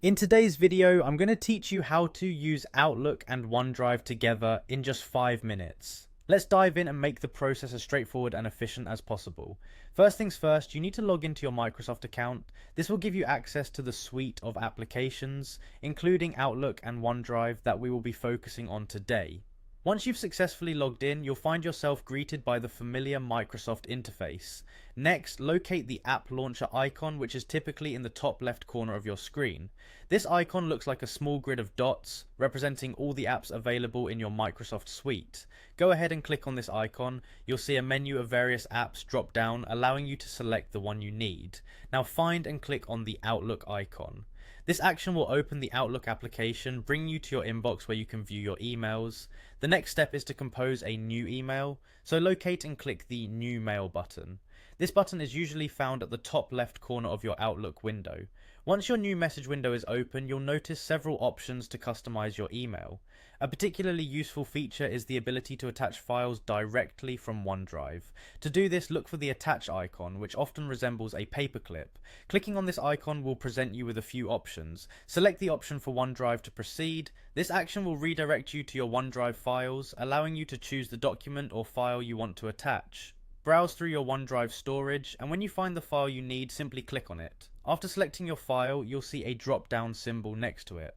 In today's video, I'm going to teach you how to use Outlook and OneDrive together in just 5 minutes. Let's dive in and make the process as straightforward and efficient as possible. First things first, you need to log into your Microsoft account. This will give you access to the suite of applications, including Outlook and OneDrive, that we will be focusing on today. Once you've successfully logged in, you'll find yourself greeted by the familiar Microsoft interface. Next, locate the app launcher icon, which is typically in the top left corner of your screen. This icon looks like a small grid of dots, representing all the apps available in your Microsoft suite. Go ahead and click on this icon. You'll see a menu of various apps drop down, allowing you to select the one you need. Now find and click on the Outlook icon. This action will open the Outlook application, bringing you to your inbox where you can view your emails. The next step is to compose a new email, so locate and click the New Mail button. This button is usually found at the top left corner of your Outlook window. Once your new message window is open, you'll notice several options to customize your email. A particularly useful feature is the ability to attach files directly from OneDrive. To do this, look for the attach icon, which often resembles a paperclip. Clicking on this icon will present you with a few options. Select the option for OneDrive to proceed. This action will redirect you to your OneDrive files, allowing you to choose the document or file you want to attach. Browse through your OneDrive storage, and when you find the file you need, simply click on it. After selecting your file, you'll see a drop-down symbol next to it.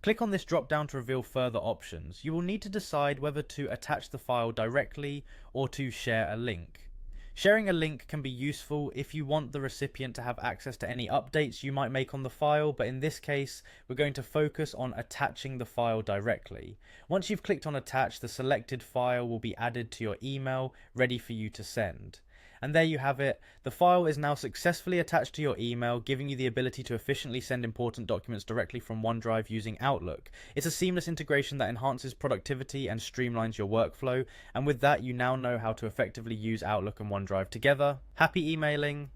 Click on this drop-down to reveal further options. You will need to decide whether to attach the file directly or to share a link. Sharing a link can be useful if you want the recipient to have access to any updates you might make on the file, but in this case, we're going to focus on attaching the file directly. Once you've clicked on attach, the selected file will be added to your email, ready for you to send. And there you have it. The file is now successfully attached to your email, giving you the ability to efficiently send important documents directly from OneDrive using Outlook. It's a seamless integration that enhances productivity and streamlines your workflow. And with that, you now know how to effectively use Outlook and OneDrive together. Happy emailing!